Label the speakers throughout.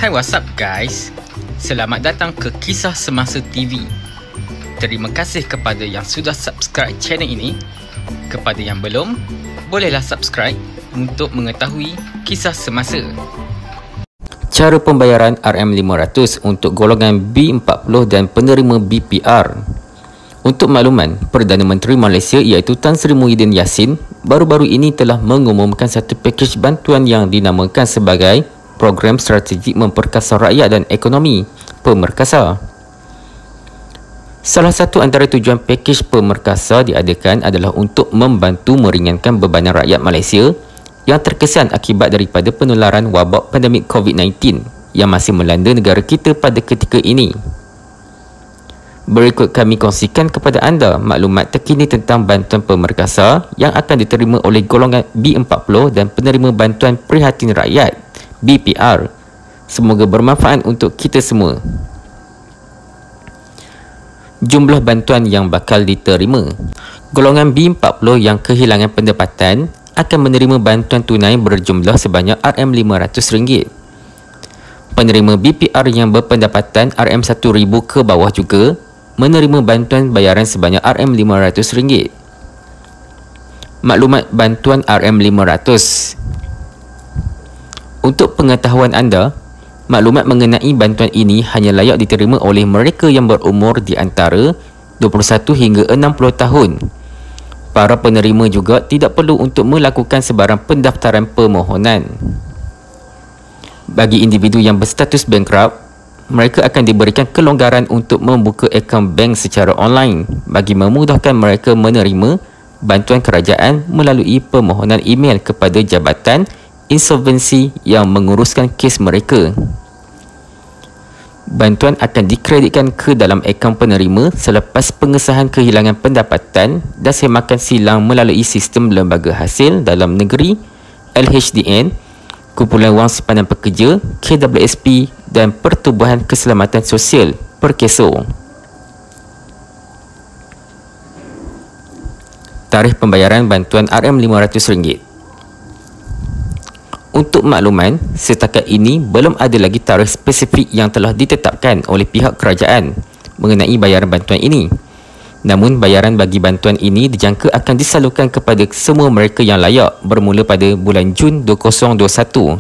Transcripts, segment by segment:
Speaker 1: Hai, what's up guys? Selamat datang ke Kisah Semasa TV. Terima kasih kepada yang sudah subscribe channel ini. Kepada yang belum, bolehlah subscribe untuk mengetahui kisah semasa. Cara pembayaran RM500 untuk golongan B40 dan penerima BPR. Untuk makluman, Perdana Menteri Malaysia iaitu Tan Sri Muhyiddin Yassin baru-baru ini telah mengumumkan satu pakej bantuan yang dinamakan sebagai Program Strategik Memperkasa Rakyat dan Ekonomi Pemerkasa. Salah satu antara tujuan pakej Pemerkasa diadakan adalah untuk membantu meringankan bebanan rakyat Malaysia yang terkesan akibat daripada penularan wabak pandemik COVID-19 yang masih melanda negara kita pada ketika ini. Berikut kami kongsikan kepada anda maklumat terkini tentang bantuan pemerkasa yang akan diterima oleh golongan B40 dan penerima bantuan prihatin rakyat BPR. Semoga bermanfaat untuk kita semua. Jumlah bantuan yang bakal diterima. Golongan B40 yang kehilangan pendapatan akan menerima bantuan tunai berjumlah sebanyak RM500. Penerima BPR yang berpendapatan RM1,000 ke bawah juga menerima bantuan bayaran sebanyak RM500. Maklumat bantuan RM500. Untuk pengetahuan anda, maklumat mengenai bantuan ini hanya layak diterima oleh mereka yang berumur di antara 21 hingga 60 tahun. Para penerima juga tidak perlu untuk melakukan sebarang pendaftaran permohonan. Bagi individu yang berstatus bankrupt, mereka akan diberikan kelonggaran untuk membuka akaun bank secara online bagi memudahkan mereka menerima bantuan kerajaan melalui permohonan email kepada Jabatan Insolvensi yang menguruskan kes mereka. Bantuan akan dikreditkan ke dalam akaun penerima selepas pengesahan kehilangan pendapatan dan semakan silang melalui sistem Lembaga Hasil Dalam Negeri LHDN, Kumpulan Wang Simpanan Pekerja KWSP dan Pertubuhan Keselamatan Sosial Perkeso. Tarikh pembayaran bantuan RM500. Untuk makluman, setakat ini belum ada lagi tarikh spesifik yang telah ditetapkan oleh pihak kerajaan mengenai bayaran bantuan ini. Namun, bayaran bagi bantuan ini dijangka akan disalurkan kepada semua mereka yang layak bermula pada bulan Jun 2021.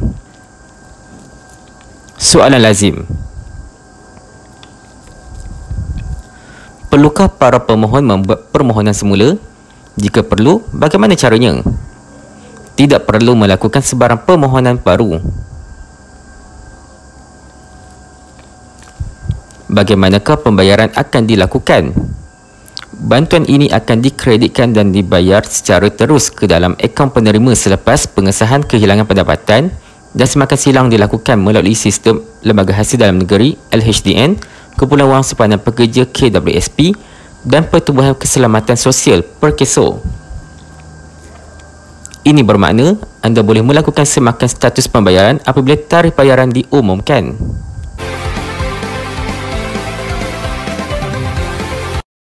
Speaker 1: Soalan lazim. Perlukah para pemohon membuat permohonan semula? Jika perlu, bagaimana caranya? Tidak perlu melakukan sebarang permohonan baru. Bagaimanakah pembayaran akan dilakukan? Bantuan ini akan dikreditkan dan dibayar secara terus ke dalam akaun penerima selepas pengesahan kehilangan pendapatan dan semakan silang dilakukan melalui sistem Lembaga Hasil Dalam Negeri LHDN, Kumpulan Wang Simpanan Pekerja KWSP dan Pertubuhan Keselamatan Sosial Perkeso. Ini bermakna anda boleh melakukan semakan status pembayaran apabila tarikh bayaran diumumkan.